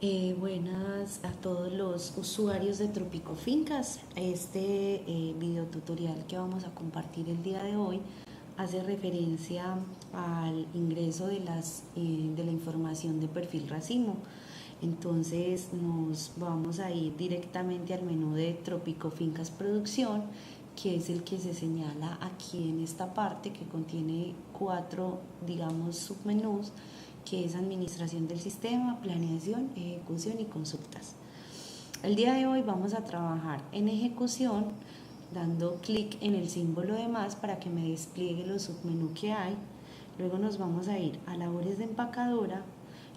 Buenas a todos los usuarios de Tropico Fincas. Este video tutorial que vamos a compartir el día de hoy hace referencia al ingreso de la información de perfil racimo. Entonces nos vamos a ir directamente al menú de Tropico Fincas Producción, que es el que se señala aquí en esta parte, que contiene cuatro, digamos, submenús, que es administración del sistema, planeación, ejecución y consultas. El día de hoy vamos a trabajar en ejecución, dando clic en el símbolo de más para que me despliegue los submenús que hay. Luego nos vamos a ir a labores de empacadora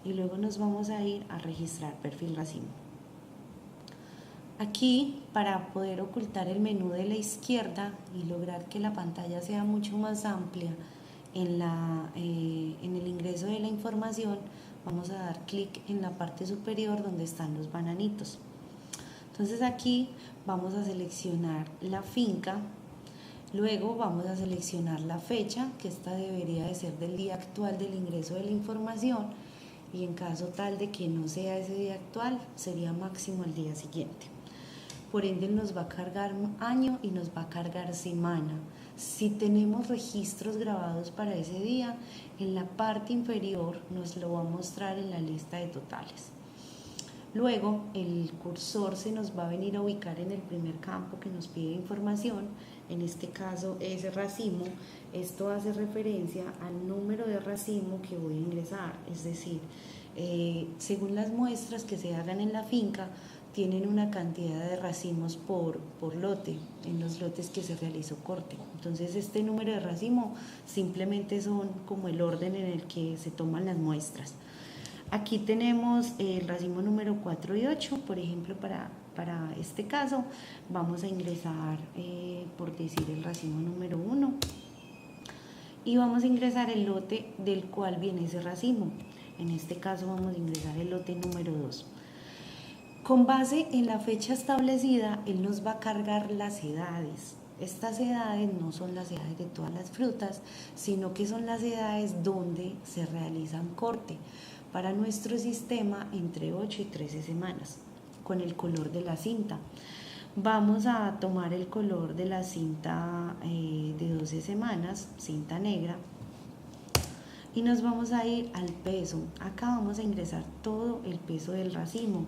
y luego nos vamos a ir a registrar perfil racimo. Aquí, para poder ocultar el menú de la izquierda y lograr que la pantalla sea mucho más amplia en el ingreso de la información, vamos a dar clic en la parte superior donde están los bananitos. Entonces aquí vamos a seleccionar la finca, luego vamos a seleccionar la fecha, que esta debería de ser del día actual del ingreso de la información, y en caso tal de que no sea ese día actual, sería máximo el día siguiente. Por ende nos va a cargar año y nos va a cargar semana. Si tenemos registros grabados para ese día, en la parte inferior nos lo va a mostrar en la lista de totales. Luego el cursor se nos va a venir a ubicar en el primer campo que nos pide información, en este caso es racimo. Esto hace referencia al número de racimo que voy a ingresar, es decir, según las muestras que se hagan en la finca, tienen una cantidad de racimos por lote, en los lotes que se realizó corte. Entonces este número de racimo simplemente son como el orden en el que se toman las muestras. Aquí tenemos el racimo número 4 y 8, por ejemplo, para este caso vamos a ingresar, por decir, el racimo número 1 y vamos a ingresar el lote del cual viene ese racimo. En este caso vamos a ingresar el lote número 2. Con base en la fecha establecida, él nos va a cargar las edades. Estas edades no son las edades de todas las frutas, sino que son las edades donde se realizan corte. Para nuestro sistema, entre 8 y 13 semanas, con el color de la cinta. Vamos a tomar el color de la cinta de 12 semanas, cinta negra, y nos vamos a ir al peso. Acá vamos a ingresar todo el peso del racimo,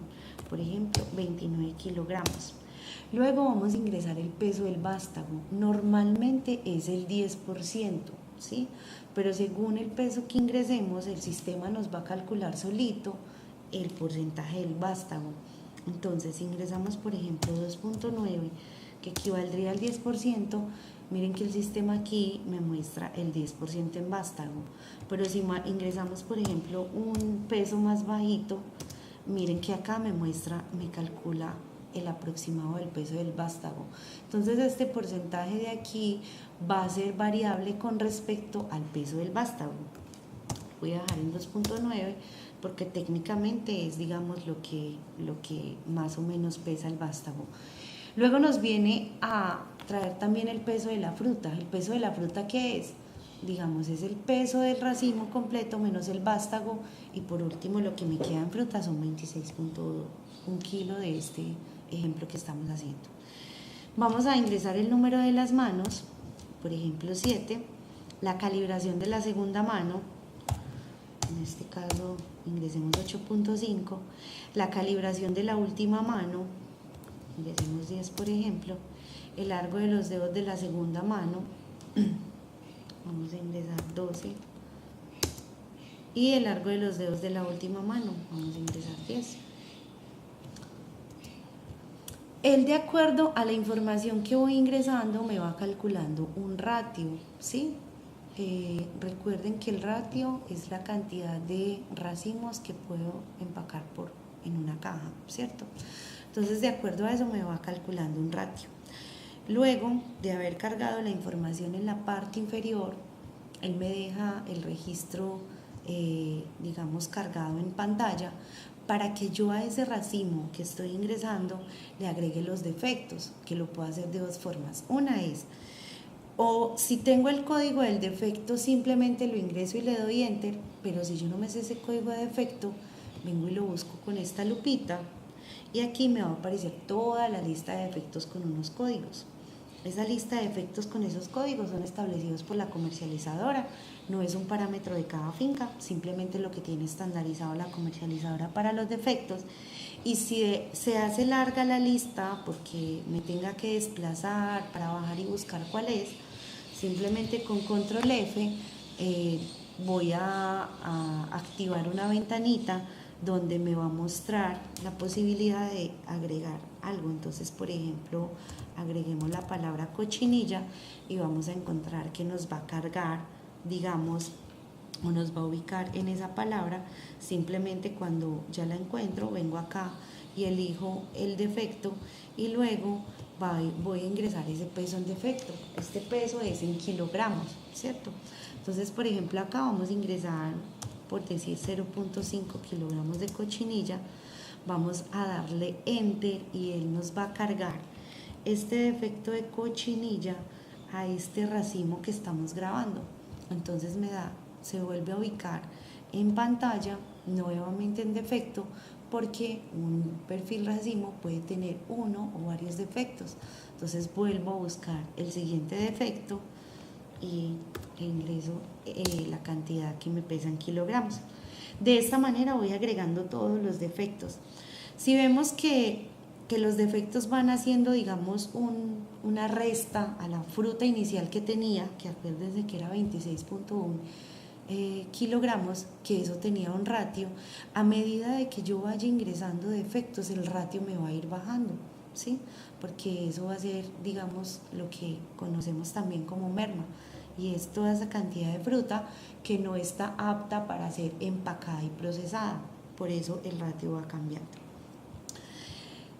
por ejemplo 29 kilogramos. Luego vamos a ingresar el peso del vástago, normalmente es el 10%, ¿sí? Pero según el peso que ingresemos, el sistema nos va a calcular solito el porcentaje del vástago. Entonces, si ingresamos, por ejemplo, 2.9, que equivaldría al 10%, miren que el sistema aquí me muestra el 10% en vástago. Pero si ingresamos, por ejemplo, un peso más bajito, miren que acá me calcula el aproximado del peso del vástago. Entonces este porcentaje de aquí va a ser variable con respecto al peso del vástago. Voy a dejar en 2.9 porque técnicamente es, digamos, lo que más o menos pesa el vástago. Luego nos viene a traer también el peso de la fruta. ¿El peso de la fruta qué es? Digamos, es el peso del racimo completo menos el vástago, y por último lo que me queda en fruta son 26.1 kilos de este ejemplo que estamos haciendo. Vamos a ingresar el número de las manos, por ejemplo 7, la calibración de la segunda mano, en este caso ingresemos 8.5, la calibración de la última mano, ingresemos 10 por ejemplo, el largo de los dedos de la segunda mano, vamos a ingresar 12, y el largo de los dedos de la última mano, vamos a ingresar 10. Él, de acuerdo a la información que voy ingresando, me va calculando un ratio, ¿sí? Recuerden que el ratio es la cantidad de racimos que puedo empacar en una caja, ¿cierto? Entonces, de acuerdo a eso, me va calculando un ratio. Luego de haber cargado la información en la parte inferior, él me deja el registro, digamos, cargado en pantalla, para que yo a ese racimo que estoy ingresando le agregue los defectos, que lo puedo hacer de dos formas. Una es, o si tengo el código del defecto, simplemente lo ingreso y le doy enter, pero si yo no me sé ese código de defecto, vengo y lo busco con esta lupita y aquí me va a aparecer toda la lista de defectos con unos códigos. Esa lista de defectos con esos códigos son establecidos por la comercializadora, no es un parámetro de cada finca, simplemente lo que tiene estandarizado la comercializadora para los defectos. Y si se hace larga la lista porque me tenga que desplazar para bajar y buscar cuál es, simplemente con control F voy a activar una ventanita donde me va a mostrar la posibilidad de agregar algo. Entonces, por ejemplo, agreguemos la palabra cochinilla y vamos a encontrar que nos va a cargar, digamos, o nos va a ubicar en esa palabra. Simplemente cuando ya la encuentro, vengo acá y elijo el defecto y luego voy a ingresar ese peso en defecto. Este peso es en kilogramos, ¿cierto? Entonces, por ejemplo, acá vamos a ingresar, por decir 0.5 kilogramos de cochinilla, vamos a darle enter y él nos va a cargar este defecto de cochinilla a este racimo que estamos grabando. Entonces se vuelve a ubicar en pantalla nuevamente en defecto, porque un perfil racimo puede tener uno o varios defectos. Entonces vuelvo a buscar el siguiente defecto y ingreso la cantidad que me pesa en kilogramos. De esta manera voy agregando todos los defectos. Si vemos que los defectos van haciendo, digamos, una resta a la fruta inicial que tenía, que acuérdense que era 26.1 kilogramos, que eso tenía un ratio, a medida de que yo vaya ingresando defectos, el ratio me va a ir bajando, ¿sí? Porque eso va a ser, digamos, lo que conocemos también como merma, y es toda esa cantidad de fruta que no está apta para ser empacada y procesada, por eso el ratio va cambiando.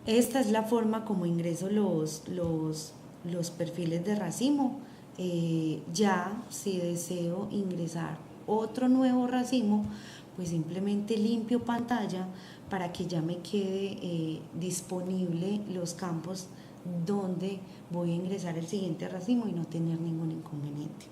Esta es la forma como ingreso los perfiles de racimo. Ya si deseo ingresar otro nuevo racimo, pues simplemente limpio pantalla para que ya me quede disponible los campos donde voy a ingresar el siguiente racimo y no tener ningún inconveniente.